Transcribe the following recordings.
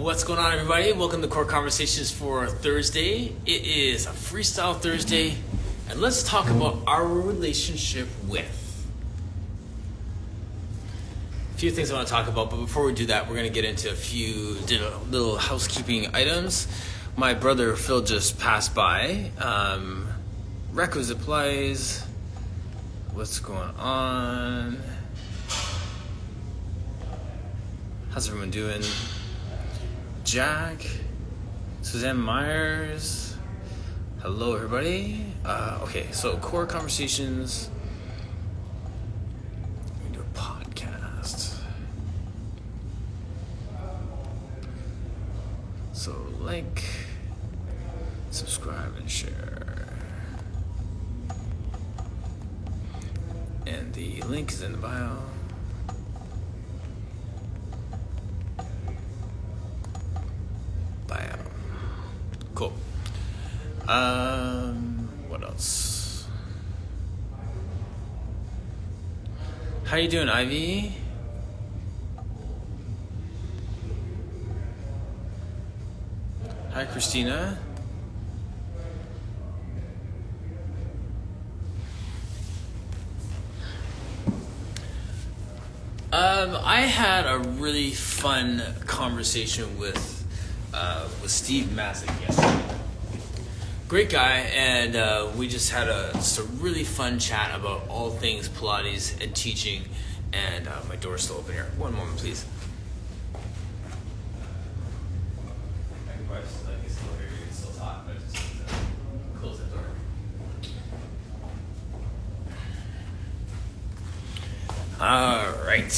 What's going on, everybody? Welcome to Core Conversations for Thursday. It is a Freestyle Thursday, and let's talk about our relationship with. A few things I want to talk about, but before we do that, we're going to get into a few little housekeeping items. My brother Phil just passed by. Requisite Pilates. What's going on? How's everyone doing? Jack, Suzanne Myers, hello everybody. Okay, so Core Conversations, we do a podcast. So like, subscribe and share. And the link is in the bio. Cool. What else? How you doing, Ivy? Hi, Christina. I had a really fun conversation with Steve Mazik yesterday. Great guy, and we just had just a really fun chat about all things Pilates and teaching. And my door's still open here. One moment, please. It's still hot, but just close that door. All right.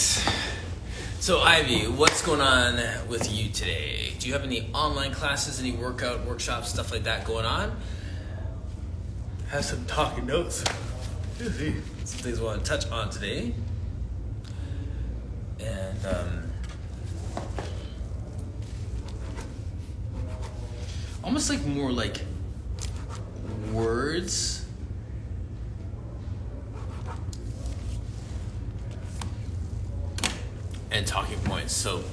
So Ivy, what's going on with you today? Do you have any online classes, any workshops, stuff like that going on? Have some talking notes. Some things I want to touch on today. And almost like more like words. And talking points. So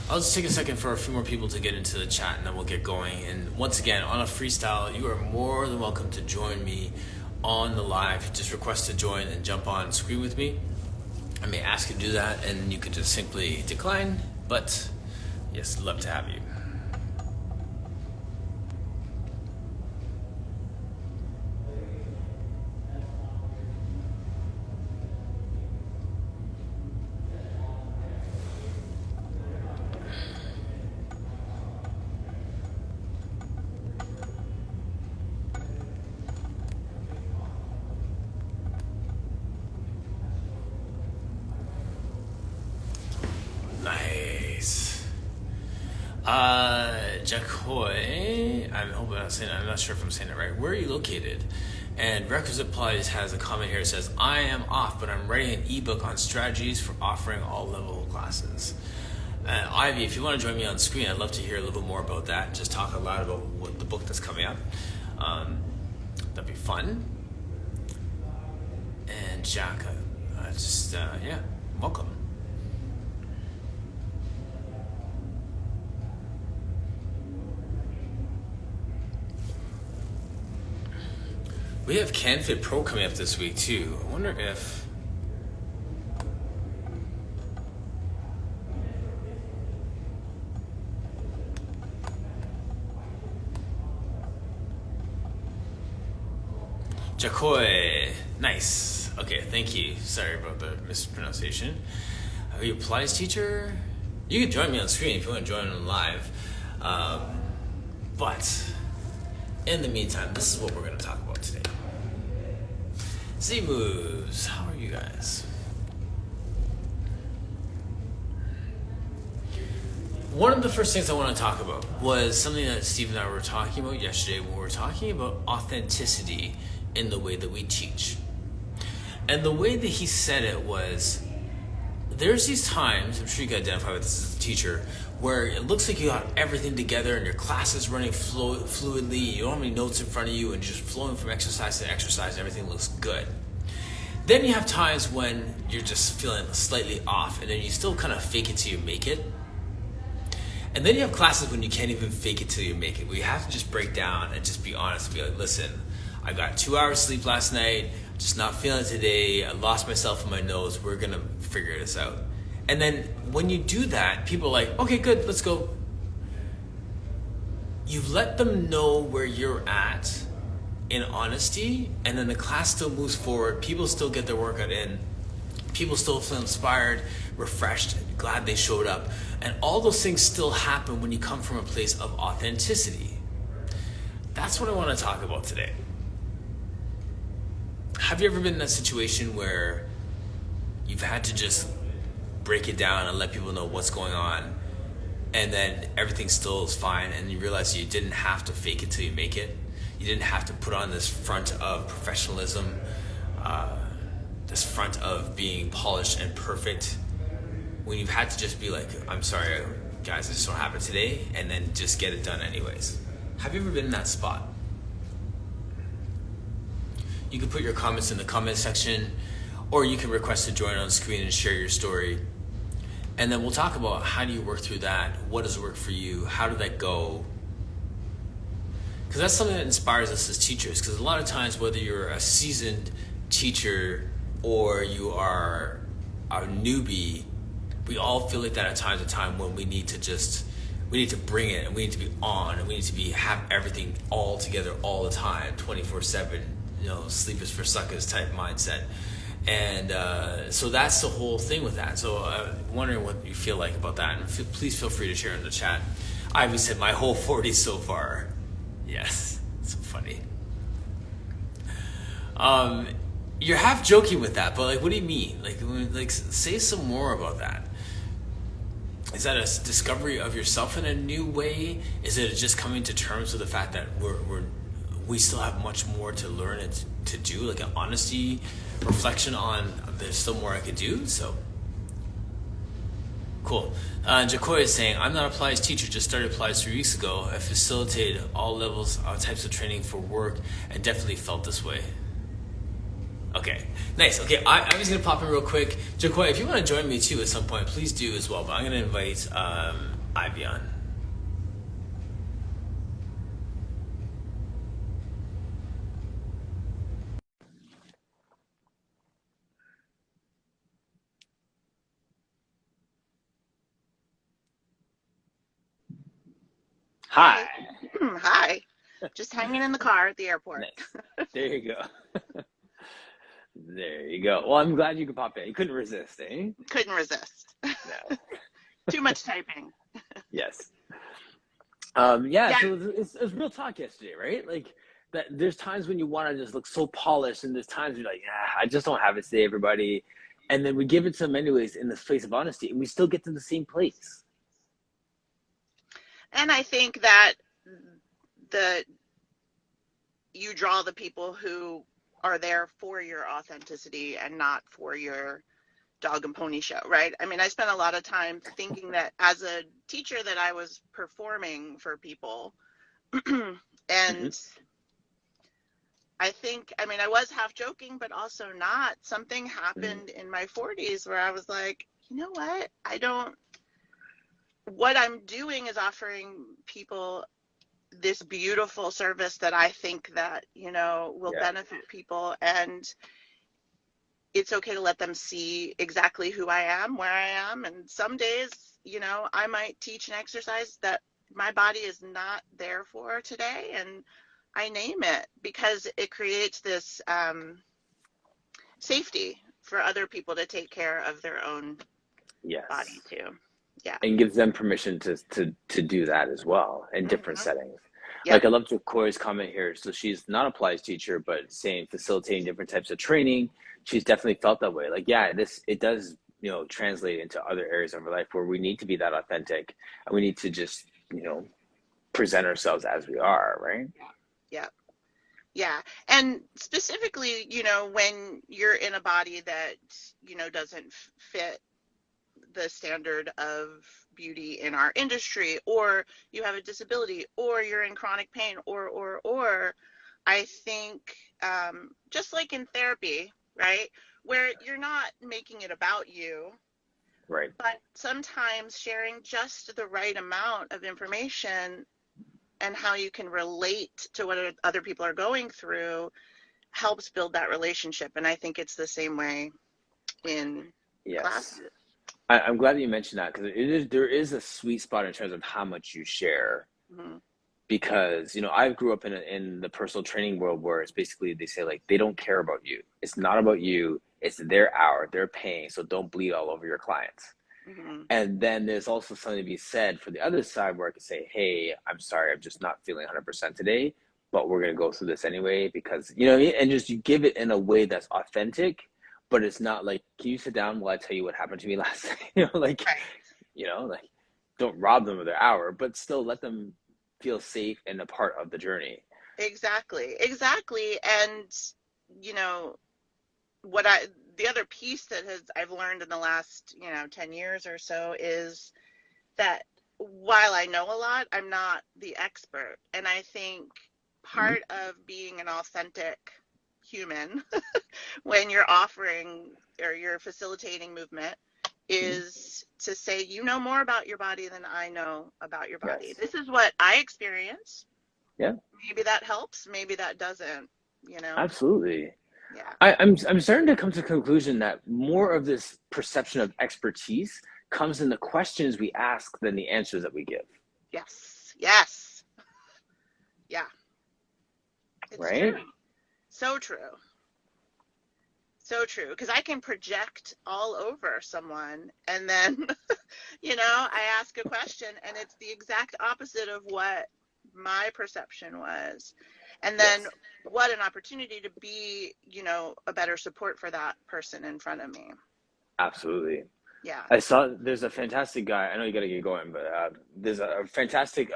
I'll just take a second for a few more people to get into the chat, and then we'll get going. And once again, on a freestyle, you are more than welcome to join me on the live. Just request to join and jump on screen with me. I may ask you to do that, and you could just simply decline. But yes, love to have you. Jack Hoy, I'm not sure if I'm saying it right. Where are you located? And Requisite Pilates has a comment here that says, I am off, but I'm writing an ebook on strategies for offering all level classes. Ivy, if you want to join me on screen, I'd love to hear a little bit more about that. Just talk a lot about what the book that's coming up. That'd be fun. And Jack, welcome. We have CanFit Pro coming up this week too. I wonder if Jacoy, nice. Okay, thank you. Sorry about the mispronunciation. Are you a Pilates teacher? You can join me on screen if you want to join on live. But in the meantime, this is what we're going to talk about today. Z moves. How are you guys? One of the first things I want to talk about was something that Steve and I were talking about yesterday when we were talking about authenticity in the way that we teach. And the way that he said it was, there's these times, I'm sure you can identify with this as a teacher, where it looks like you got everything together and your class is running fluidly, you don't have any notes in front of you, and you're just flowing from exercise to exercise and everything looks good. Then you have times when you're just feeling slightly off, and then you still kind of fake it till you make it. And then you have classes when you can't even fake it till you make it. Where you have to just break down and just be honest and be like, listen, I got 2 hours sleep last night, just not feeling it today. I lost myself in my nose. We're gonna figure this out. And then when you do that, people are like, okay, good, let's go. You've let them know where you're at in honesty, and then the class still moves forward. People still get their workout in. People still feel inspired, refreshed, glad they showed up. And all those things still happen when you come from a place of authenticity. That's what I want to talk about today. Have you ever been in that situation where you've had to just break it down and let people know what's going on, and then everything still is fine, and you realize you didn't have to fake it till you make it? You didn't have to put on this front of professionalism, this front of being polished and perfect, when you've had to just be like, I'm sorry, guys, I just don't have it today, and then just get it done anyways. Have you ever been in that spot? You can put your comments in the comment section, or you can request to join on screen and share your story. And then we'll talk about how do you work through that, what does work for you, how did that go? Because that's something that inspires us as teachers, because a lot of times, whether you're a seasoned teacher or you are a newbie, we all feel like that at times, when we need to bring it, and we need to be on, and we need to have everything all together all the time, 24/7, sleep is for suckers type mindset. And so that's the whole thing with that. So I'm wondering what you feel like about that, and please feel free to share in the chat. Ivy said my whole 40s so far. Yes, so funny. You're half joking with that, but what do you mean? Say some more about that. Is that a discovery of yourself in a new way? Is it just coming to terms with the fact that we still have much more to learn and to do, like an honesty, reflection on there's still more I could do? So cool. Jacoy is saying, I'm not a Pilates teacher, just started Pilates 3 weeks ago. I facilitated all levels, all types of training for work, and definitely felt this way. Okay, nice. Okay, I'm just going to pop in real quick. Jacoy, if you want to join me too at some point, please do as well. But I'm going to invite Ivy on. Hi. Hi. Just hanging in the car at the airport. Nice. There you go. There you go. Well, I'm glad you could pop in. You couldn't resist, eh? Couldn't resist. No. Too much typing. Yes. Yeah. So it was real talk yesterday, right? That there's times when you want to just look so polished, and there's times you're like, I just don't have it today, everybody. And then we give it to them anyways in this place of honesty, and we still get to the same place. And I think that you draw the people who are there for your authenticity and not for your dog and pony show, right? I mean, I spent a lot of time thinking that as a teacher that I was performing for people. And I think, I was half joking, but also not. Something happened in my 40s where I was like, you know what? What I'm doing is offering people this beautiful service that I think that, will benefit people. And it's okay to let them see exactly who I am, where I am. And some days, I might teach an exercise that my body is not there for today. And I name it because it creates this safety for other people to take care of their own body too. Yeah. And gives them permission to do that as well in different settings. Yep. I love Corey's comment here. So she's not a Pilates teacher, but saying facilitating different types of training. She's definitely felt that way. It does, translate into other areas of our life where we need to be that authentic, and we need to just, present ourselves as we are, right? Yeah. Yeah. And specifically, when you're in a body that, doesn't fit the standard of beauty in our industry, or you have a disability, or you're in chronic pain, or I think just like in therapy, right, where you're not making it about you, Right. But sometimes sharing just the right amount of information and how you can relate to what other people are going through helps build that relationship. And I think it's the same way in Yes. classes. I'm glad that you mentioned that, because there is a sweet spot in terms of how much you share. Mm-hmm. Because I grew up in the personal training world where it's basically they say like they don't care about you. It's not about you. It's their hour. They're paying, so don't bleed all over your clients. Mm-hmm. And then there's also something to be said for the other side where I can say, hey, I'm sorry, I'm just not feeling 100% today, but we're gonna go through this anyway because and just you give it in a way that's authentic, but it's not like, can you sit down while I tell you what happened to me last night? Like, Right. like don't rob them of their hour, but still let them feel safe and a part of the journey. Exactly. Exactly. And you know, what I the other piece that has I've learned in the last, 10 years or so is that while I know a lot, I'm not the expert. And I think Mm-hmm. part of being an authentic human when you're offering or you're facilitating movement Mm-hmm. is to say, you know more about your body than I know about your body. Yes. This is what I experience. Yeah, Maybe that helps, maybe that doesn't, you know? absolutely. Yeah. I'm starting to come to the conclusion that more of this perception of expertise comes in the questions we ask than the answers that we give, Yes. Yes. Yeah. It's true. right? So true. So true. Because I can project all over someone and then, I ask a question and it's the exact opposite of what my perception was. And then Yes, what an opportunity to be, a better support for that person in front of me. absolutely. Yeah. I saw there's a fantastic guy. I know you got to get going, but there's a fantastic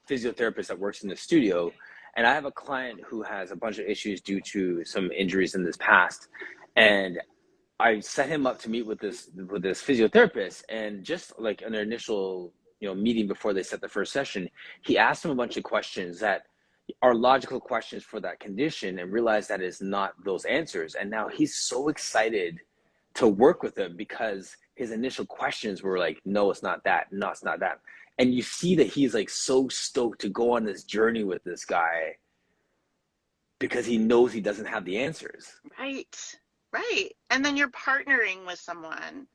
physiotherapist that works in the studio, and I have a client who has a bunch of issues due to some injuries in this past, and I set him up to meet with this physiotherapist, and just like an initial meeting before they set the first session, he asked him a bunch of questions that are logical questions for that condition, and realized that it's not those answers. And now he's so excited to work with him because his initial questions were like, no, it's not that, no, it's not that. And you see that he's like so stoked to go on this journey with this guy because he knows he doesn't have the answers. Right. Right. And then you're partnering with someone,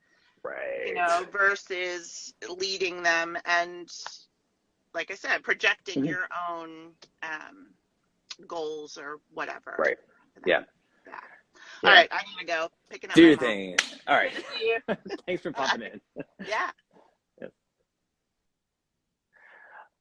Right. versus leading them and, like I said, projecting Mm-hmm. your own goals or whatever. Right. For Yeah. them. Yeah. All Yeah. right, I gotta go. Picking up Do my your mom. thing. All right. Good to see you. Thanks for popping in. Yeah.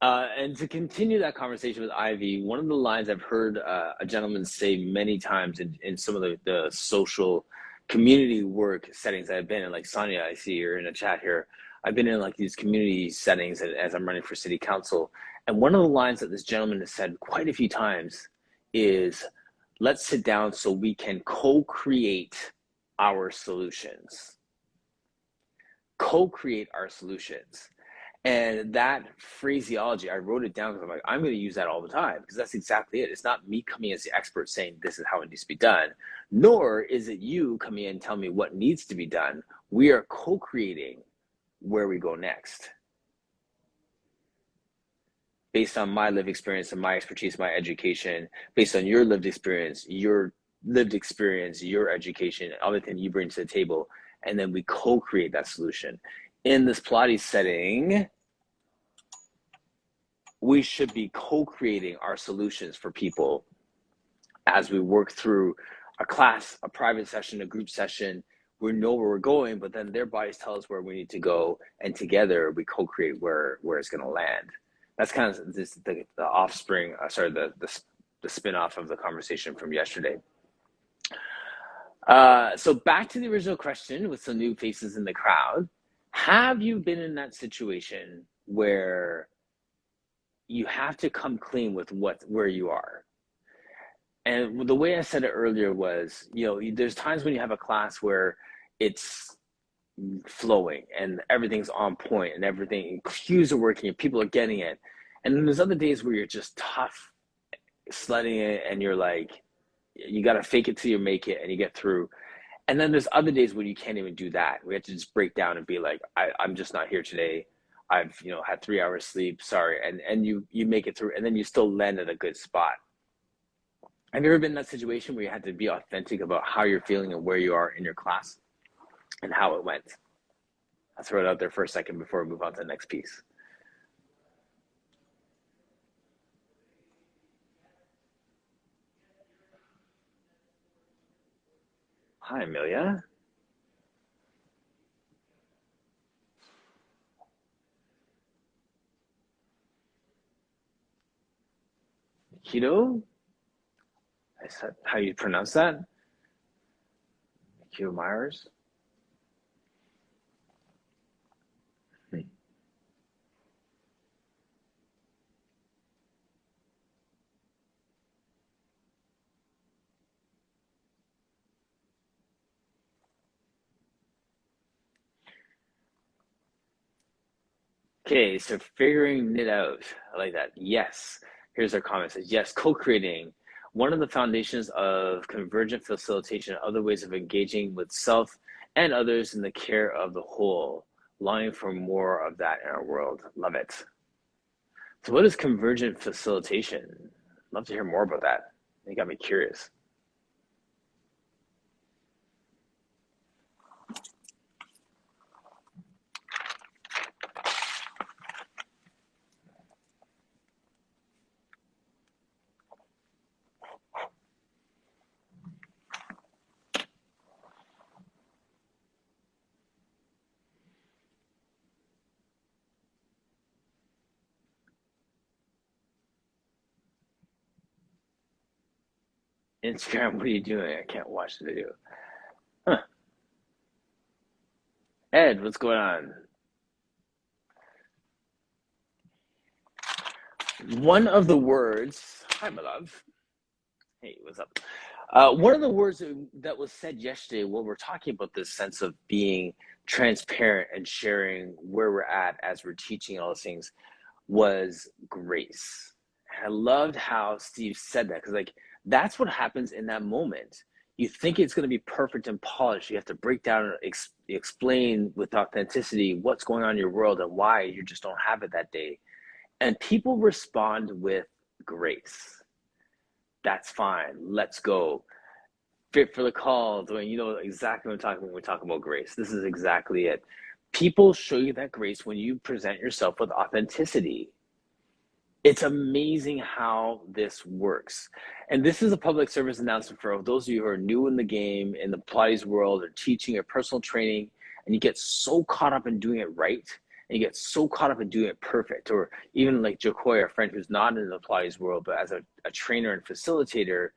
And to continue that conversation with Ivy, one of the lines I've heard a gentleman say many times in some of the social community work settings I've been in, like Sonia, I see you're in a chat here. I've been in like these community settings as I'm running for city council. And one of the lines that this gentleman has said quite a few times is, let's sit down so we can co-create our solutions. Co-create our solutions. And that phraseology, I wrote it down because I'm like, I'm going to use that all the time because that's exactly it. It's not me coming as the expert saying this is how it needs to be done, nor is it you coming in and telling me what needs to be done. We are co-creating where we go next based on my lived experience and my expertise, my education, based on your lived experience, your education, everything you bring to the table, and then we co-create that solution. In this Pilates setting, we should be co-creating our solutions for people as we work through a class, a private session, a group session. We know where we're going, but then their bodies tell us where we need to go, and together we co-create where it's going to land. That's kind of the offspring, the spin-off of the conversation from yesterday. So back to the original question with some new faces in the crowd. Have you been in that situation where you have to come clean with where you are? And the way I said it earlier was, there's times when you have a class where it's flowing and everything's on point and everything, cues are working and people are getting it. And then there's other days where you're just tough sledding it and you're like, you got to fake it till you make it and you get through. And then there's other days when you can't even do that. We have to just break down and be like, I'm just not here today. I've, had 3 hours sleep. Sorry. And you make it through, and then you still land at a good spot. Have you ever been in that situation where you had to be authentic about how you're feeling and where you are in your class and how it went? I'll throw it out there for a second before we move on to the next piece. Hi, Amelia. Keto? Is that how you pronounce that? Keto Myers? Okay, so figuring it out. I like that. Yes. Here's our comment. It says, yes, co-creating. One of the foundations of convergent facilitation, other ways of engaging with self and others in the care of the whole. Longing for more of that in our world. Love it. So what is convergent facilitation? Love to hear more about that. You got me curious. Instagram, what are you doing? I can't watch the video. Huh. Ed, what's going on? One of the words, hi, my love. Hey, what's up? One of the words that was said yesterday when we're talking about this sense of being transparent and sharing where we're at as we're teaching all those things was grace. And I loved how Steve said that, because that's what happens in that moment. You think it's going to be perfect and polished. You have to break down and explain with authenticity what's going on in your world and why you just don't have it that day. And people respond with grace. That's fine. Let's go. Fit for the call. Doing, exactly what I'm talking about when we talk about grace. This is exactly it. People show you that grace when you present yourself with authenticity. It's amazing how this works. And this is a public service announcement for those of you who are new in the game, in the Pilates world, or teaching or personal training, and you get so caught up in doing it right, and you get so caught up in doing it perfect. Or even like Jokoy, our friend who's not in the Pilates world, but as a trainer and facilitator,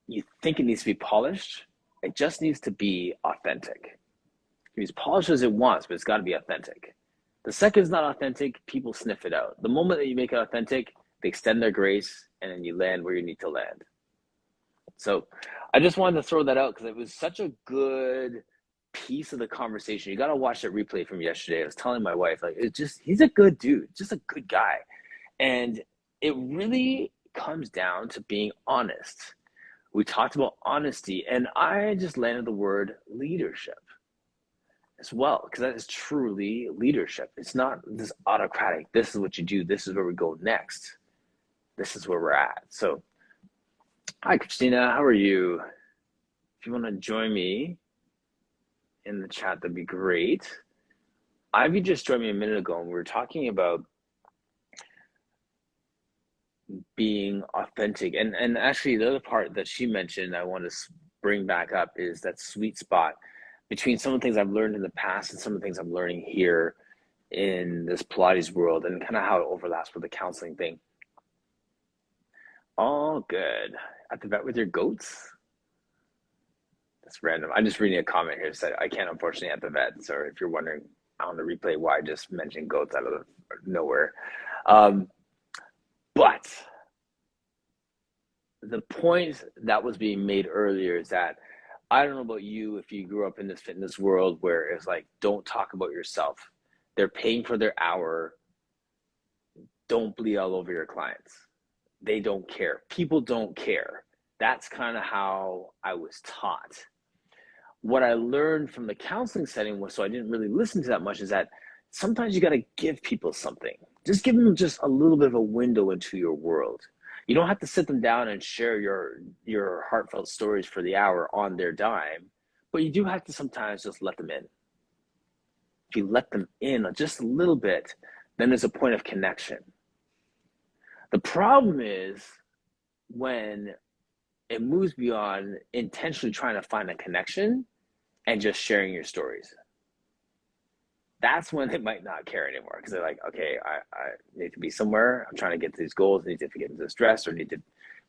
you think it needs to be polished. It just needs to be authentic. It can be as polished as it wants, but it's got to be authentic. The second it's not authentic, people sniff it out. The moment that you make it authentic, they extend their grace, and then you land where you need to land. So I just wanted to throw that out because it was such a good piece of the conversation. You got to watch that replay from yesterday. I was telling my wife, he's a good dude, just a good guy. And it really comes down to being honest. We talked about honesty, and I just landed the word leadership as well, because that is truly leadership. It's not this autocratic, this is what you do, this is where we go next, this is where we're at. So hi, Christina, how are you? If you want to join me in the chat, that'd be great. Ivy just joined me a minute ago, and we were talking about being authentic, and actually the other part that she mentioned I want to bring back up is that sweet spot between some of the things I've learned in the past and some of the things I'm learning here in this Pilates world, and kind of how it overlaps with the counseling thing. All good. At the vet with your goats? That's random. I'm just reading a comment here that said I can't unfortunately at the vet. So if you're wondering on the replay why I just mentioned goats out of nowhere. But the point that was being made earlier is that I don't know about you, if you grew up in this fitness world where it's like, don't talk about yourself. They're paying for their hour. Don't bleed all over your clients. They don't care. People don't care. That's kind of how I was taught. What I learned from the counseling setting was, so I didn't really listen to that much, is that sometimes you got to give people something. Just give them just a little bit of a window into your world. You don't have to sit them down and share your heartfelt stories for the hour on their dime, but you do have to sometimes just let them in. If you let them in just a little bit, then there's a point of connection. The problem is when it moves beyond intentionally trying to find a connection and just sharing your stories. That's when they might not care anymore, because they're like, okay, I need to be somewhere. I'm trying to get to these goals. I need to get into this dress, or need to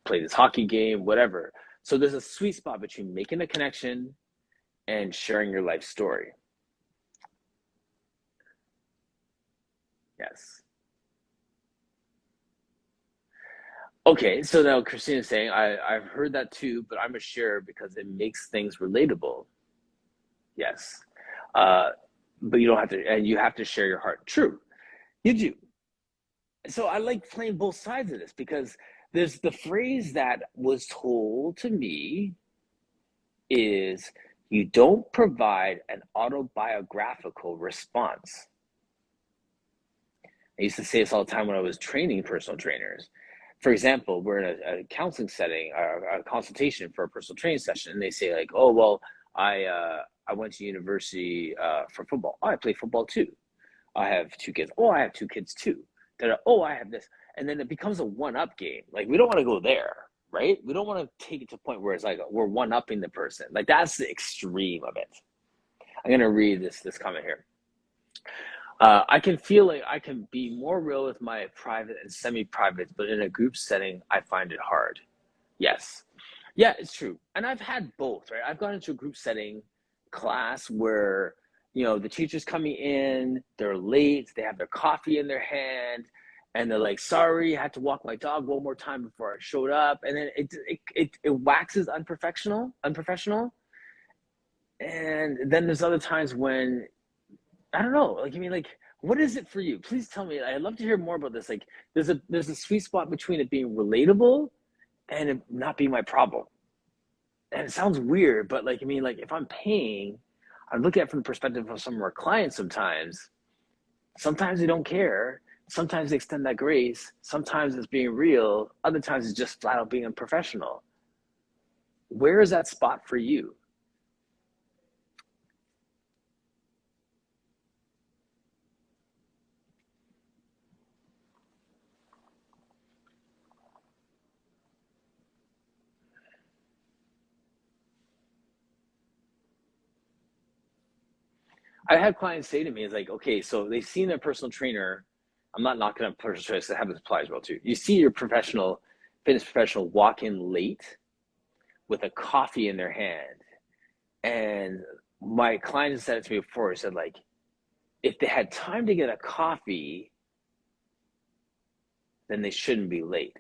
play this hockey game, whatever. So there's a sweet spot between making a connection and sharing your life story. Yes. Okay, so now Christina's saying, I've heard that too, but I'm a sharer because it makes things relatable. Yes. But you don't have to, and you have to share your heart. True, you do. So I like playing both sides of this, because there's the phrase that was told to me is, you don't provide an autobiographical response. I used to say this all the time when I was training personal trainers. For example, we're in a counseling setting, a consultation for a personal training session, and they say like, oh, well, I went to university for football. Oh, I play football too. I have 2 kids. Oh, I have 2 kids too. Oh, I have this. And then it becomes a one-up game. Like, we don't want to go there, right? We don't want to take it to a point where it's like we're one-upping the person. Like, that's the extreme of it. I'm going to read this comment here. I can feel like I can be more real with my private and semi-private, but in a group setting, I find it hard. Yes. Yeah, it's true. And I've had both, right? I've gone into a group setting class where, the teacher's coming in, they're late, they have their coffee in their hand, and they're like, sorry, I had to walk my dog one more time before I showed up. And then it waxes unprofessional. And then there's other times when, I don't know, like, what is it for you? Please tell me. I'd love to hear more about this. Like, there's a sweet spot between it being relatable and it not being my problem. And it sounds weird, but if I'm paying, I look at it from the perspective of some of our clients sometimes. Sometimes they don't care. Sometimes they extend that grace. Sometimes it's being real. Other times it's just flat out being unprofessional. Where is that spot for you? I had clients say to me, it's like, okay, so they've seen their personal trainer. I'm not knocking on personal trainers, I have this applies well too. You see your fitness professional walk in late with a coffee in their hand. And my client has said it to me before. He said, like, if they had time to get a coffee, then they shouldn't be late.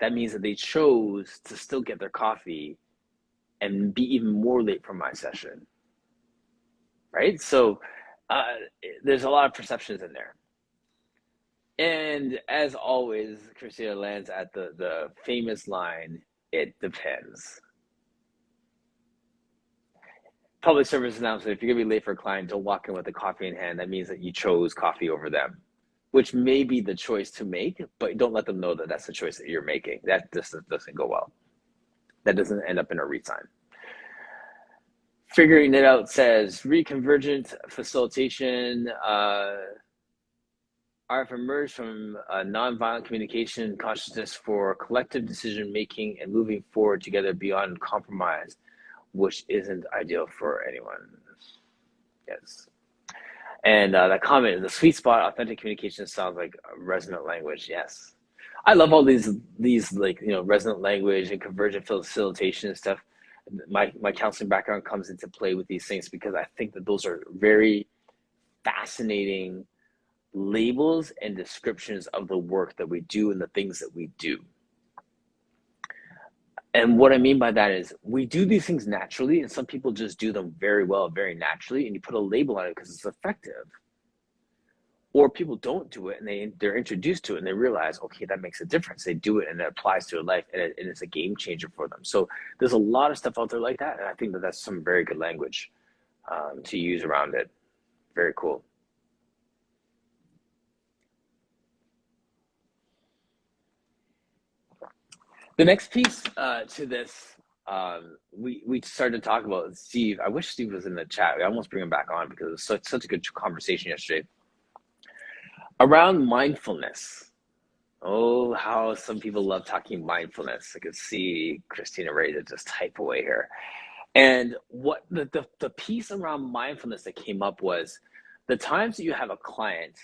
That means that they chose to still get their coffee and be even more late for my session. Right? So there's a lot of perceptions in there. And as always, Christina lands at the famous line, it depends. Public service announcement, if you're going to be late for a client, don't walk in with a coffee in hand. That means that you chose coffee over them, which may be the choice to make, but don't let them know that that's the choice that you're making. That just doesn't go well. That doesn't end up in a re-sign. Figuring it out says, reconvergent facilitation. I've emerged from nonviolent communication consciousness for collective decision making and moving forward together beyond compromise, which isn't ideal for anyone. Yes. And that comment, the sweet spot, authentic communication sounds like resonant language. Yes. I love all these resonant language and convergent facilitation and stuff. My counseling background comes into play with these things because I think that those are very fascinating labels and descriptions of the work that we do and the things that we do. And what I mean by that is we do these things naturally, and some people just do them very well, very naturally, and you put a label on it because it's effective. Or people don't do it and they're introduced to it and they realize, okay, that makes a difference. They do it and it applies to their life, and it's a game changer for them. So there's a lot of stuff out there like that. And I think that that's some very good language to use around it. Very cool. The next piece to this, we started to talk about Steve. I wish Steve was in the chat. We almost bring him back on because it was such a good conversation yesterday around mindfulness. Oh, how some people love talking mindfulness. I could see Christina ready to just type away here. And what the piece around mindfulness that came up was the times that you have a client,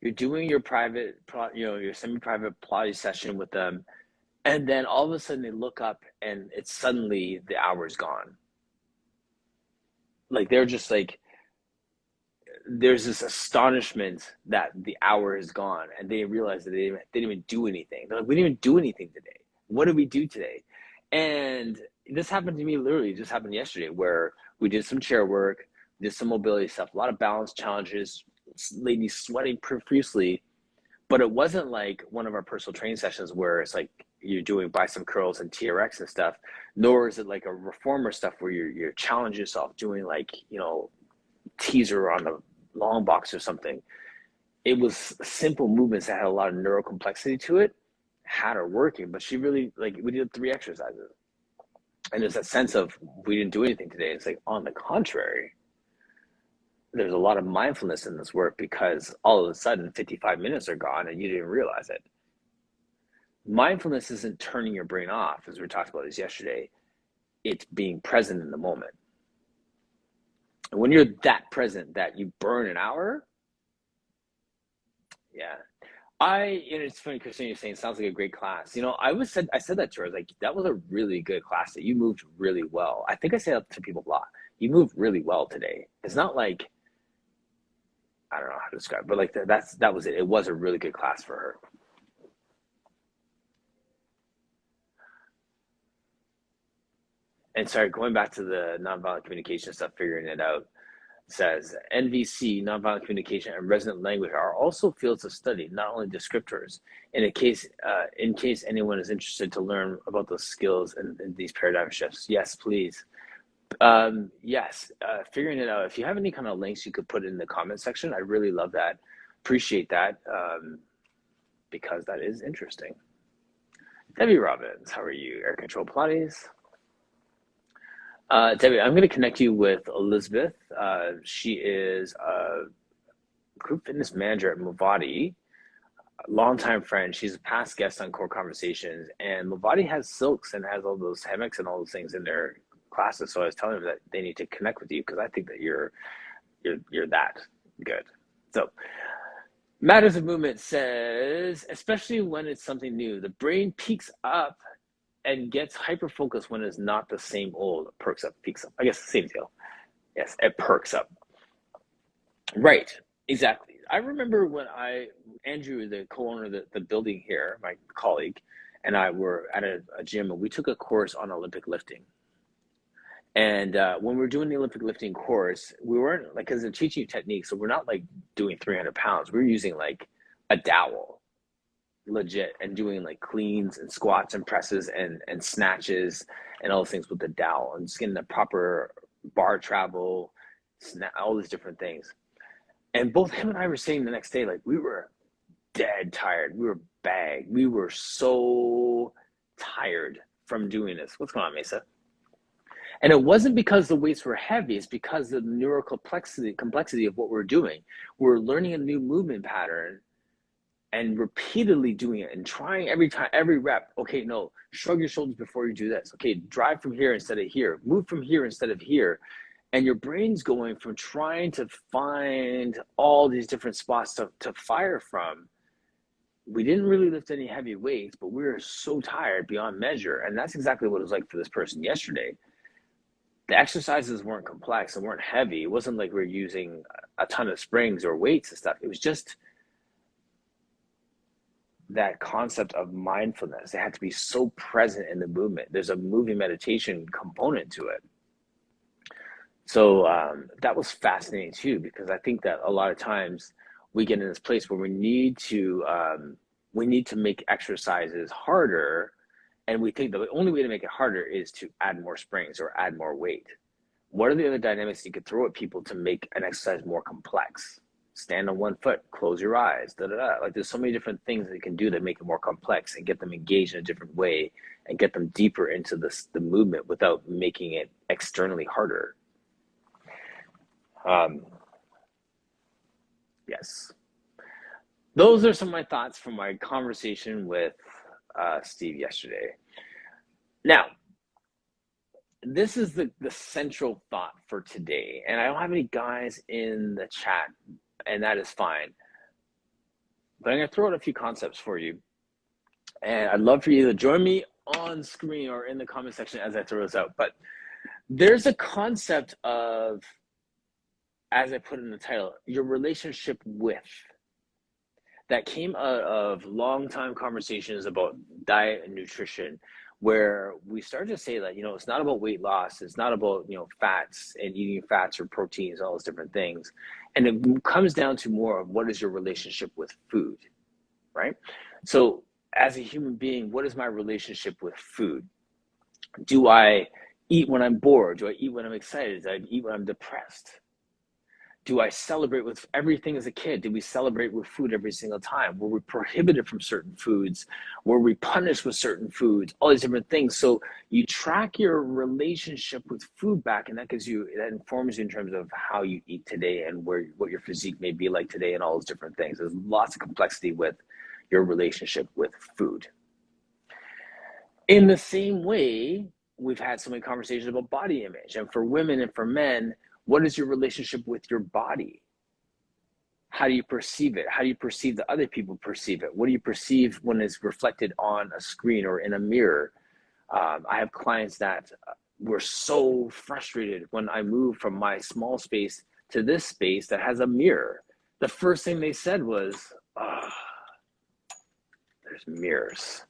you're doing your private, your semi-private Pilates session with them, and then all of a sudden they look up and it's suddenly the hour's gone. Like they're just like, there's this astonishment that the hour is gone, and they realize that they didn't even do anything. They're like, we didn't even do anything today. What did we do today? And this happened to me literally, just happened yesterday, where we did some chair work, did some mobility stuff, a lot of balance challenges, ladies sweating profusely, but it wasn't like one of our personal training sessions where it's like you're doing bicep curls and TRX and stuff, nor is it like a reformer stuff where you're challenging yourself doing like, teaser on the long box or something. It was simple movements that had a lot of neural complexity to it, had her working, but she really, like, we did 3 exercises. And there's that sense of, we didn't do anything today. It's like, on the contrary, there's a lot of mindfulness in this work because all of a sudden 55 minutes are gone and you didn't realize it. Mindfulness isn't turning your brain off, as we talked about this yesterday. It's being present in the moment. And when you're that present that you burn an hour, yeah. It's funny, Christine, you're saying it sounds like a great class. I said that to her. I was like, that was a really good class. That you moved really well. I think I say that to people a lot. You moved really well today. It's not like, I don't know how to describe it, but like that was it. It was a really good class for her. And sorry, going back to the nonviolent communication stuff, figuring it out, says NVC, nonviolent communication, and resonant language are also fields of study, not only descriptors. In case anyone is interested to learn about those skills and these paradigm shifts, yes, please. Figuring it out. If you have any kind of links you could put in the comment section, I really love that. Appreciate that, because that is interesting. Debbie Robbins, how are you? Air Control Pilates. Debbie, I'm going to connect you with Elizabeth. She is a group fitness manager at Movati, longtime friend. She's a past guest on Core Conversations, and Movati has silks and has all those hammocks and all those things in their classes. So I was telling them that they need to connect with you because I think that you're that good. So Matters of Movement says, especially when it's something new, the brain peaks up and gets hyper-focused when it's not the same old. Perks up, peaks up. I guess the same deal. Yes, it perks up. Right, exactly. I remember when Andrew, the co-owner of the building here, my colleague, and I were at a gym, and we took a course on Olympic lifting. And when we were doing the Olympic lifting course, we weren't, like, because they're teaching you techniques, so we're not, like, doing 300 pounds. We were using, like, a dowel. Legit, and doing like cleans and squats and presses and snatches and all those things with the dowel, and just getting the proper bar travel, all these different things. And both him and I were saying the next day, like, we were dead tired. We were bagged. We were so tired from doing this. What's going on, Mesa? And it wasn't because the weights were heavy. It's because of the neural complexity of what we're doing. We're learning a new movement pattern and repeatedly doing it and trying every rep. Okay, no, shrug your shoulders before you do this. Okay, drive from here instead of here. Move from here instead of here. And your brain's going from trying to find all these different spots to fire from. We didn't really lift any heavy weights, but we were so tired beyond measure. And that's exactly what it was like for this person yesterday. The exercises weren't complex and weren't heavy. It wasn't like we were using a ton of springs or weights and stuff. It was just that concept of mindfulness. They had to be so present in the movement. There's a moving meditation component to it. So that was fascinating too, because I think that a lot of times we get in this place where we need to make exercises harder, and we think the only way to make it harder is to add more springs or add more weight. What are the other dynamics you could throw at people to make an exercise more complex? Stand on one foot, close your eyes, da da da. Like there's so many different things that you can do that make it more complex and get them engaged in a different way and get them deeper into the movement without making it externally harder. Yes. Those are some of my thoughts from my conversation with Steve yesterday. Now, this is the central thought for today. And I don't have any guys in the chat, and that is fine. But I'm going to throw out a few concepts for you. And I'd love for you to join me on screen or in the comment section as I throw this out. But there's a concept of, as I put in the title, your relationship with, that came out of long time conversations about diet and nutrition, where we started to say that, it's not about weight loss. It's not about, fats and eating fats or proteins, all those different things. And it comes down to more of what is your relationship with food, right? So as a human being, what is my relationship with food? Do I eat when I'm bored? Do I eat when I'm excited? Do I eat when I'm depressed? Do I celebrate with everything as a kid? Did we celebrate with food every single time? Were we prohibited from certain foods? Were we punished with certain foods? All these different things. So you track your relationship with food back, and that informs you in terms of how you eat today and what your physique may be like today and all those different things. There's lots of complexity with your relationship with food. In the same way, we've had so many conversations about body image. And for women and for men, what is your relationship with your body? How do you perceive it? How do you perceive that other people perceive it? What do you perceive when it's reflected on a screen or in a mirror? I have clients that were so frustrated when I moved from my small space to this space that has a mirror. The first thing they said was, there's mirrors.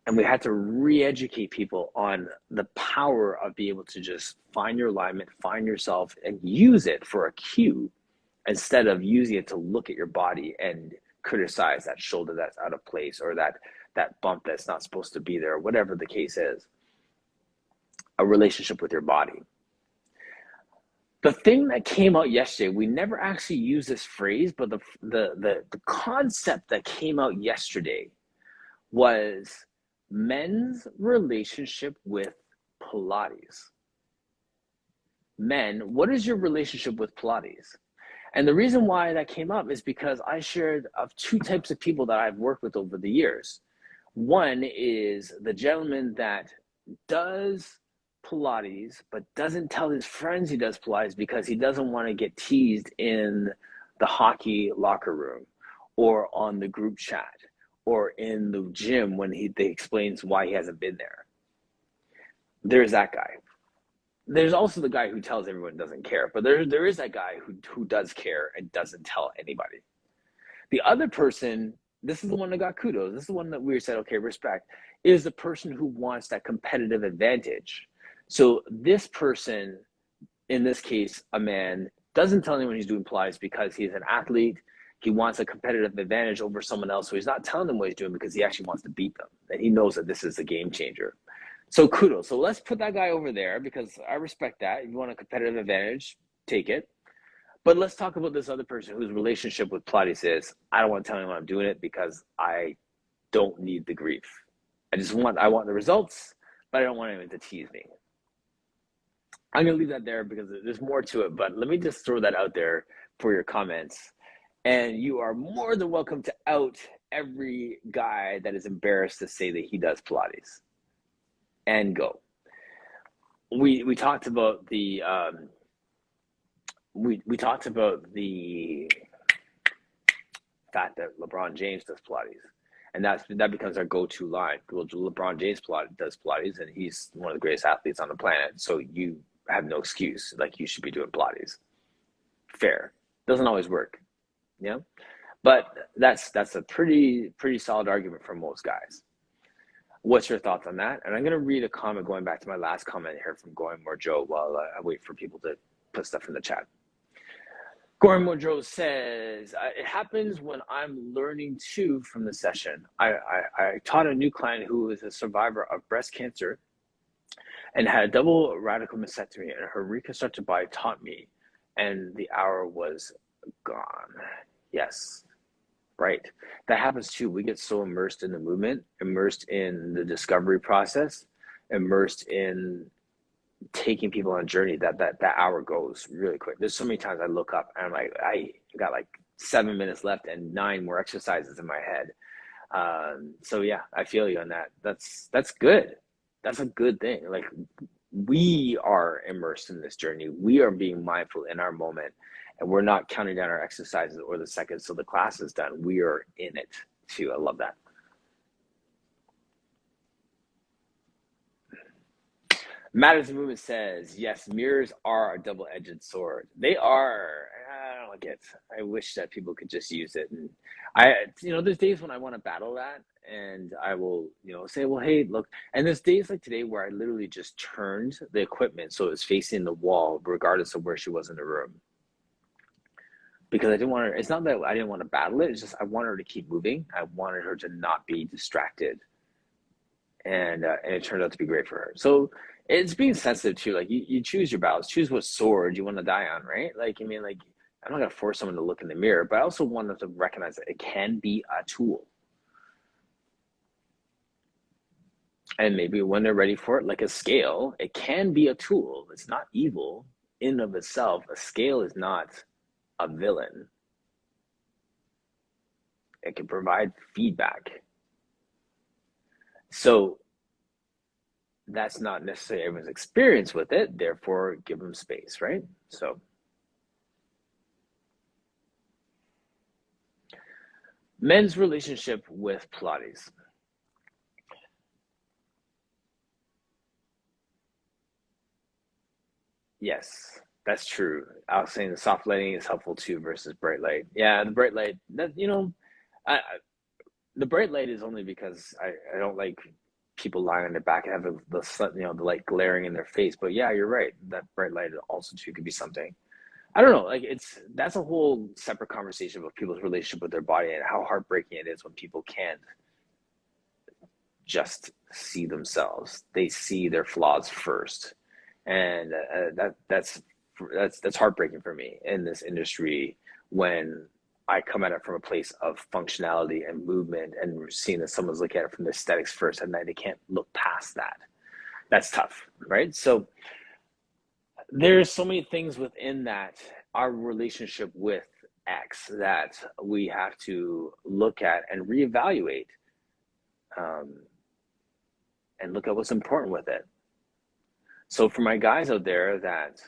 And we had to re-educate people on the power of being able to just find your alignment, find yourself, and use it for a cue instead of using it to look at your body and criticize that shoulder that's out of place or that bump that's not supposed to be there, or whatever the case is. A relationship with your body. The thing that came out yesterday, we never actually used this phrase, but the concept that came out yesterday was men's relationship with Pilates. Men, what is your relationship with Pilates? And the reason why that came up is because I shared of two types of people that I've worked with over the years. One is the gentleman that does Pilates, but doesn't tell his friends he does Pilates because he doesn't want to get teased in the hockey locker room or on the group chat or in the gym when they explains why he hasn't been there. There's that guy. There's also the guy who tells everyone doesn't care, but there is that guy who does care and doesn't tell anybody. The other person, this is the one that got kudos, this is the one that we said, okay, respect, is the person who wants that competitive advantage. So this person, in this case, a man, doesn't tell anyone he's doing Pilates because he's an athlete. He wants a competitive advantage over someone else. So he's not telling them what he's doing because he actually wants to beat them. And he knows that this is a game changer. So kudos. So let's put that guy over there because I respect that. If you want a competitive advantage, take it. But let's talk about this other person whose relationship with Pilates is, I don't want to tell anyone I'm doing it because I don't need the grief. I want the results, but I don't want anyone to tease me. I'm going to leave that there because there's more to it, but let me just throw that out there for your comments. And you are more than welcome to out every guy that is embarrassed to say that he does Pilates. And go. We talked about the we talked about the fact that LeBron James does Pilates, and that becomes our go-to line. Well, LeBron James does Pilates, and he's one of the greatest athletes on the planet. So you have no excuse. Like, you should be doing Pilates. Fair. Doesn't always work. But that's a pretty solid argument for most guys. What's your thoughts on that? And I'm going to read a comment going back to my last comment here from Going More Joe while I wait for people to put stuff in the chat. Going More Joe says, it happens when I'm learning too from the session. I taught a new client who is a survivor of breast cancer and had a double radical mastectomy, and her reconstructed body taught me, and the hour was gone. Yes. Right. That happens too. We get so immersed in the movement, immersed in the discovery process, immersed in taking people on a journey that hour goes really quick. There's so many times I look up and I'm like, I got like 7 minutes left and 9 more exercises in my head. So yeah, I feel you on that. That's good. That's a good thing. Like, we are immersed in this journey. We are being mindful in our moment, and we're not counting down our exercises or the seconds till the class is done. We are in it too. I love that. Matters of Movement says, yes, mirrors are a double-edged sword. They are. I don't like it. I wish that people could just use it. And there's days when I want to battle that, and I will, say, well, hey, look. And there's days like today where I literally just turned the equipment so it was facing the wall, regardless of where she was in the room. Because I didn't want her, it's not that I didn't want to battle it, it's just I wanted her to keep moving. I wanted her to not be distracted. And it turned out to be great for her. So it's being sensitive too. Like, you choose your battles, choose what sword you want to die on, right? Like, I'm not going to force someone to look in the mirror, but I also want them to recognize that it can be a tool. And maybe when they're ready for it, like a scale, it can be a tool. It's not evil in of itself. A scale is not a villain. It can provide feedback. So that's not necessarily everyone's experience with it, therefore give them space, right? So men's relationship with Pilates. Yes, that's true. I was saying the soft lighting is helpful too versus bright light. Yeah, the bright light, the bright light is only because I don't like people lying on their back and have the light glaring in their face. But yeah, you're right. That bright light also too could be something. I don't know. Like, that's a whole separate conversation about people's relationship with their body and how heartbreaking it is when people can't just see themselves. They see their flaws first, and that's heartbreaking for me in this industry when I come at it from a place of functionality and movement, and seeing that someone's looking at it from the aesthetics first, and that they can't look past that. That's tough, right? So there's so many things within that, our relationship with X, that we have to look at and reevaluate, and look at what's important with it. So for my guys out there that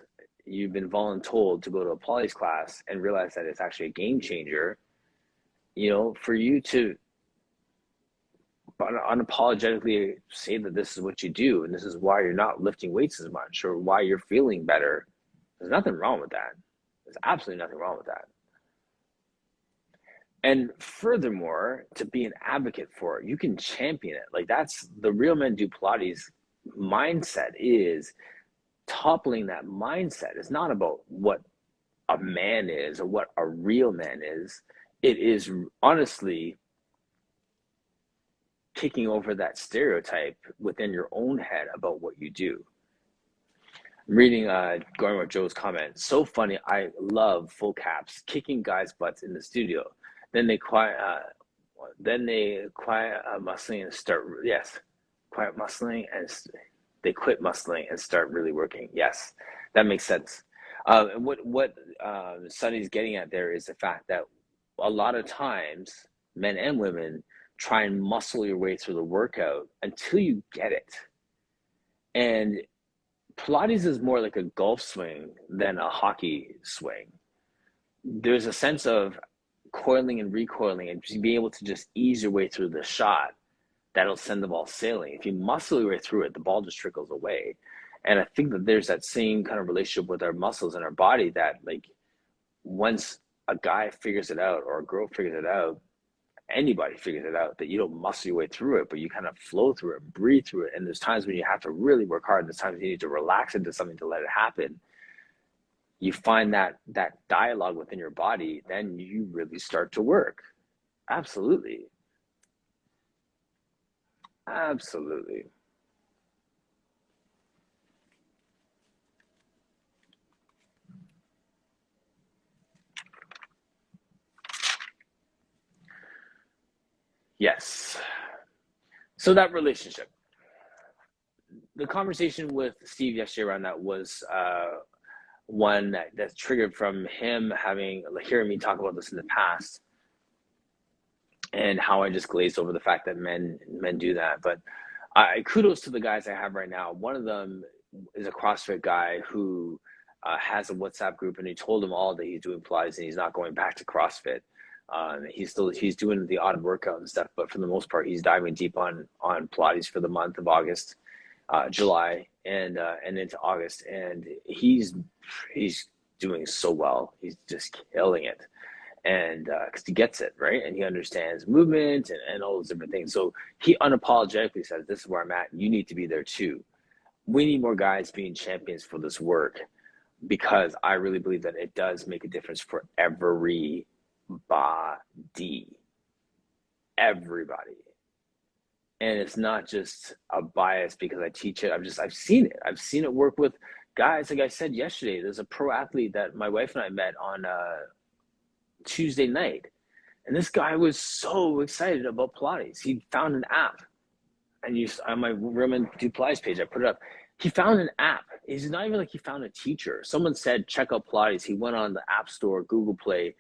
you've been voluntold to go to a Pilates class and realize that it's actually a game changer, for you to unapologetically say that this is what you do and this is why you're not lifting weights as much or why you're feeling better, there's nothing wrong with that. There's absolutely nothing wrong with that. And furthermore, to be an advocate for it, you can champion it. Like, that's the Real Men Do Pilates mindset, is toppling that mindset. It's not about what a man is or what a real man is. It is honestly kicking over that stereotype within your own head about what you do. I'm reading going with Joe's comment. So funny. I love full caps, kicking guys' butts in the studio. Then they quiet muscling and start. Yes, quiet muscling, and they quit muscling and start really working. Yes, that makes sense. And what Sunny's getting at there is the fact that a lot of times, men and women try and muscle your way through the workout until you get it. And Pilates is more like a golf swing than a hockey swing. There's a sense of coiling and recoiling and just being able to just ease your way through the shot that'll send the ball sailing. If you muscle your way through it, the ball just trickles away. And I think that there's that same kind of relationship with our muscles and our body, that like once a guy figures it out or a girl figures it out anybody figures it out, that you don't muscle your way through it, but you kind of flow through it, breathe through it. And there's times when you have to really work hard. There's times you need to relax into something to let it happen. You find that dialogue within your body, then you really start to work. Absolutely. Absolutely. Yes. So that relationship, the conversation with Steve yesterday around that was one that's triggered from him hearing me talk about this in the past, and how I just glazed over the fact that men do that. But kudos to the guys I have right now. One of them is a CrossFit guy who has a WhatsApp group, and he told them all that he's doing Pilates and he's not going back to CrossFit. He's doing the odd workout and stuff, but for the most part, he's diving deep on Pilates for the month of August, July, and into August, and he's doing so well. He's just killing it, and because he gets it right, and he understands movement and all those different things. So he unapologetically says, "This is where I'm at. You need to be there too." We need more guys being champions for this work, because I really believe that it does make a difference for everybody. And it's not just a bias because I teach it. I've seen it. I've seen it work with guys. Like I said yesterday, there's a pro athlete that my wife and I met on Tuesday night. And this guy was so excited about Pilates. He found an app. And on my Women Do Pilates page, I put it up. He found an app. It's not even like he found a teacher. Someone said, check out Pilates. He went on the App Store, Google Play,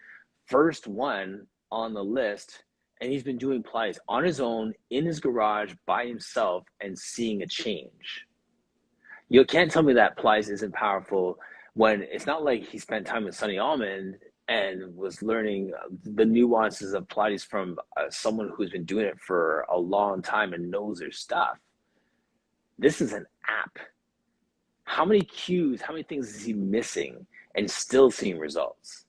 first one on the list, and he's been doing Pilates on his own, in his garage, by himself, and seeing a change. You can't tell me that Pilates isn't powerful when it's not like he spent time with Sonny Almond and was learning the nuances of Pilates from someone who's been doing it for a long time and knows their stuff. This is an app. How many cues, how many things is he missing and still seeing results?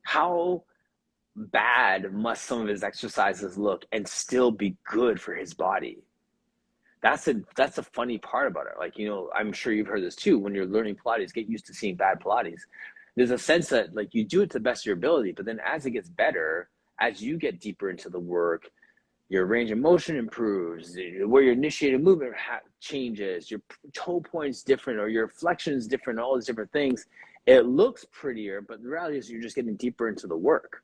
How bad must some of his exercises look and still be good for his body? That's a funny part about it. Like, I'm sure you've heard this too. When you're learning Pilates, get used to seeing bad Pilates. There's a sense that like you do it to the best of your ability, but then as it gets better, as you get deeper into the work, your range of motion improves, where your initiated movement changes, your toe point's different, or your flexion's different, all these different things. It looks prettier, but the reality is you're just getting deeper into the work.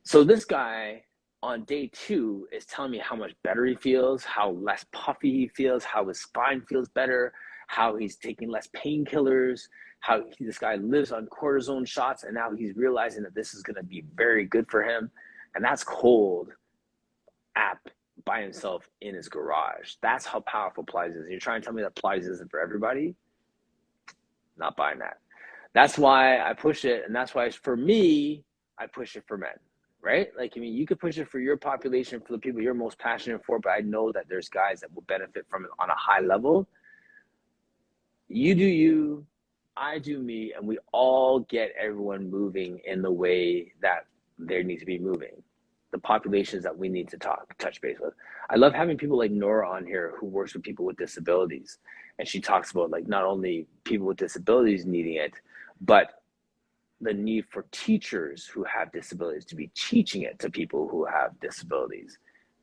So this guy on day 2 is telling me how much better he feels, how less puffy he feels, how his spine feels better, how he's taking less painkillers, how this guy lives on cortisone shots, and now he's realizing that this is going to be very good for him. And that's cold app by himself in his garage. That's how powerful Pilates is. You're trying to tell me that Pilates isn't for everybody? Not buying that. That's why I push it, and that's why for me, I push it for men, right? Like, I mean, you could push it for your population, for the people you're most passionate for, but I know that there's guys that will benefit from it on a high level. You do you, I do me, and we all get everyone moving in the way that they need to be moving. The populations that we need to touch base with. I love having people like Nora on here who works with people with disabilities. And she talks about like not only people with disabilities needing it, but the need for teachers who have disabilities to be teaching it to people who have disabilities.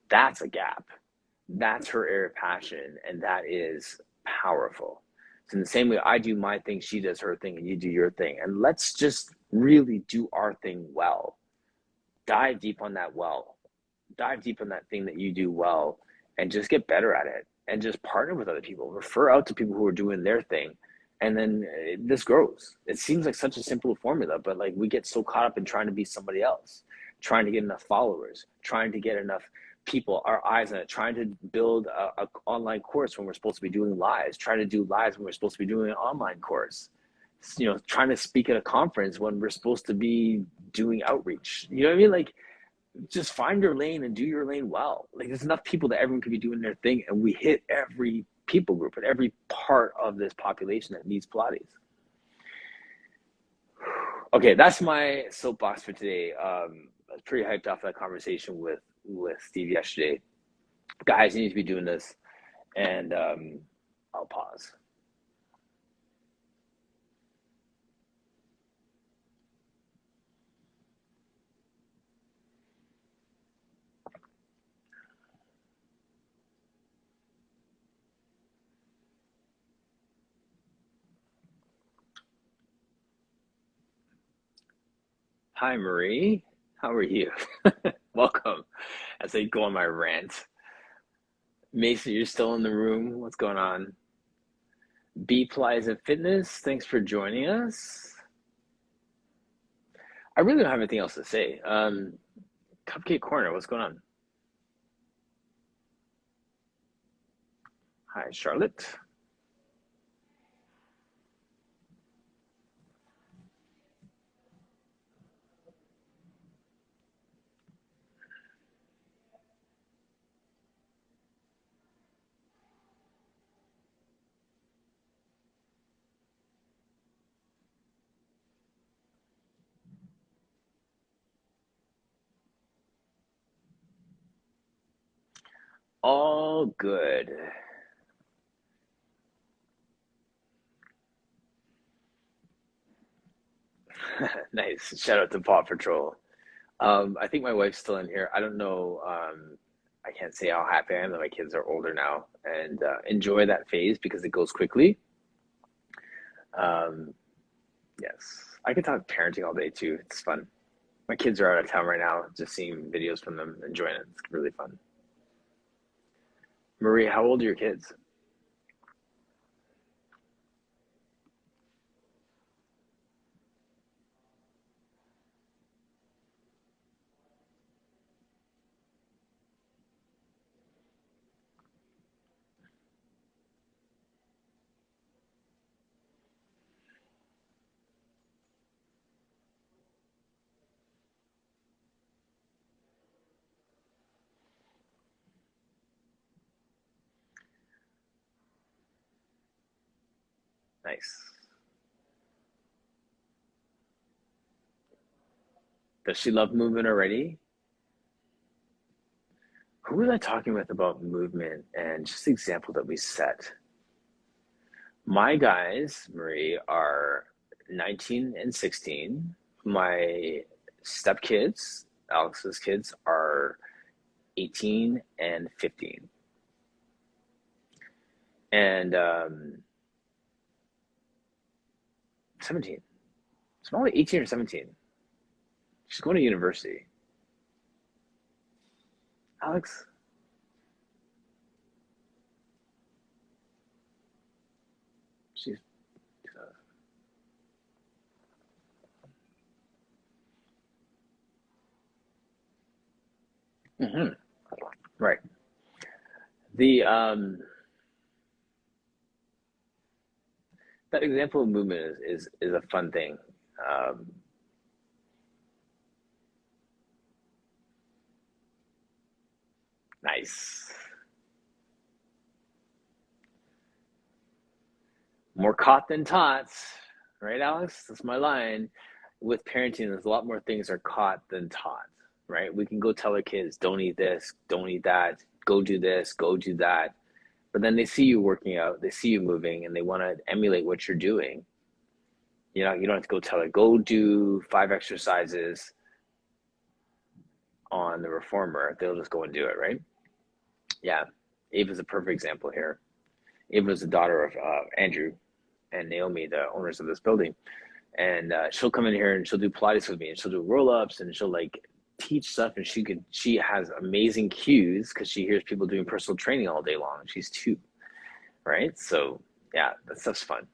That's a gap. That's her area of passion, and that is powerful. So in the same way I do my thing, she does her thing, and you do your thing. And let's just really do our thing well. Dive deep on that well. Dive deep on that thing that you do well, and just get better at it, and just partner with other people. Refer out to people who are doing their thing, and then this grows. It seems like such a simple formula, but like we get so caught up in trying to be somebody else, trying to get enough followers, trying to get enough people, our eyes on it, trying to build a online course when we're supposed to be doing lives, trying to do lives when we're supposed to be doing an online course, trying to speak at a conference when we're supposed to be doing outreach. You know what I mean? Like, just find your lane and do your lane well. Like, there's enough people that everyone could be doing their thing, and we hit every people group and every part of this population that needs Pilates. Okay, that's my soapbox for today. was pretty hyped off that conversation with Steve yesterday. Guys, you need to be doing this, and I'll pause. Hi, Marie. How are you? Welcome. As I go on my rant. Mason, you're still in the room. What's going on? B Pilates and Fitness, thanks for joining us. I really don't have anything else to say. Cupcake Corner, what's going on? Hi, Charlotte. All good. Nice. Shout out to Paw Patrol. I think my wife's still in here. I don't know. I can't say how happy I am that my kids are older now and enjoy that phase because it goes quickly. Um, yes. I could talk parenting all day too. It's fun. My kids are out of town right now, just seeing videos from them, enjoying it. It's really fun. Marie, how old are your kids? Nice. Does she love movement already? Who was I talking with about movement and just the example that we set? My guys, Marie, are 19 and 16. My stepkids, Alex's kids, are 18 and 15. And 17. It's probably 18 or 17. She's going to university. Alex? She's mhm, right. The that example of movement is a fun thing. Um, nice. More caught than taught, right, Alex? That's my line. With parenting, there's a lot more things are caught than taught, right? We can go tell our kids, don't eat this, don't eat that, go do this, go do that. But then they see you working out, they see you moving, and they want to emulate what you're doing. You don't have to go tell it, go do 5 exercises on the reformer. They'll just go and do it, right? Yeah. Ava's a perfect example here. Ava's the daughter of Andrew and Naomi, the owners of this building. And she'll come in here and she'll do Pilates with me and she'll do roll-ups and she'll like teach stuff and she has amazing cues because she hears people doing personal training all day long. She's 2, right? So yeah, that stuff's fun.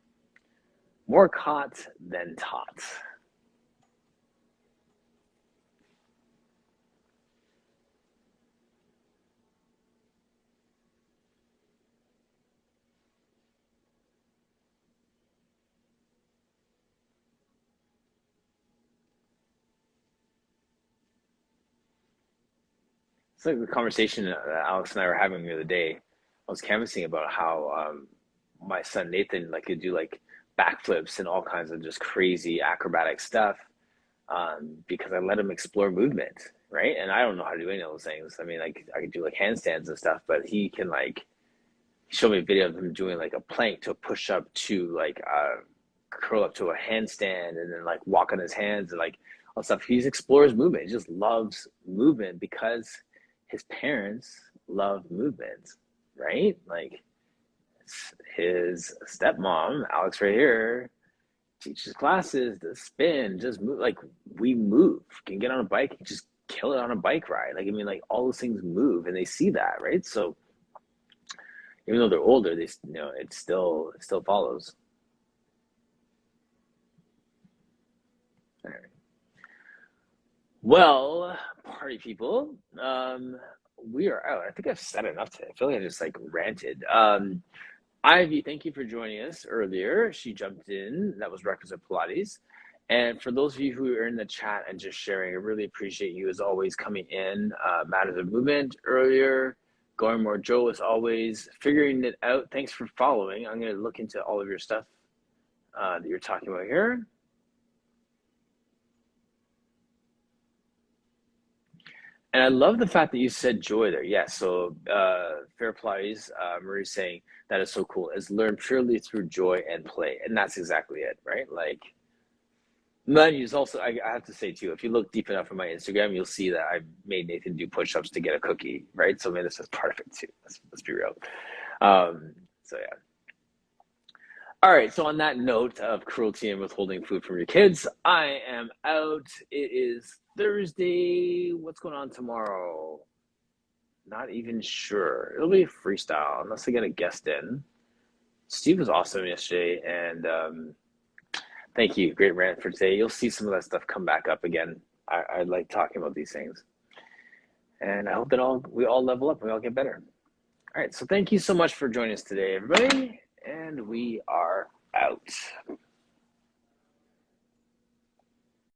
More caught than taught. It's like the conversation that Alex and I were having the other day. I was canvassing about how my son Nathan like could do like backflips and all kinds of just crazy acrobatic stuff. because I let him explore movement, right? And I don't know how to do any of those things. I mean, like I could do like handstands and stuff, but he can like show me a video of him doing like a plank to a push up to like curl up to a handstand and then like walk on his hands and like all stuff. He explores movement. He just loves movement because his parents love movement, right? Like his stepmom, Alex, right here, teaches classes to spin, just move. Like we move, can get on a bike, just kill it on a bike ride. Like I mean, like all those things move, and they see that, right? So even though they're older, they it still follows. All right. Well, party people, we are out. I think I've said enough today. I feel like I just like ranted. Ivy, thank you for joining us earlier. She jumped in. That was Requisite Pilates. And for those of you who are in the chat and just sharing, I really appreciate you as always coming in. Matters of Movement earlier. Going More Joe as always. Figuring it out. Thanks for following. I'm going to look into all of your stuff that you're talking about here. And I love the fact that you said joy there. Yes, so Fair Pilates, Marie's saying that is so cool. It's learned purely through joy and play. And that's exactly it, right? Like, money is also, I have to say too, if you look deep enough on my Instagram, you'll see that I made Nathan do push-ups to get a cookie, right? So maybe this is part of it too. Let's be real. So yeah. All right, so on that note of cruelty and withholding food from your kids, I am out. It is Thursday. What's going on tomorrow? Not even sure. It'll be freestyle unless I get a guest in. Steve was awesome yesterday, and thank you. Great rant for today. You'll see some of that stuff come back up again. I like talking about these things. And I hope that we all level up and we all get better. All right, so thank you so much for joining us today, everybody. And we are out.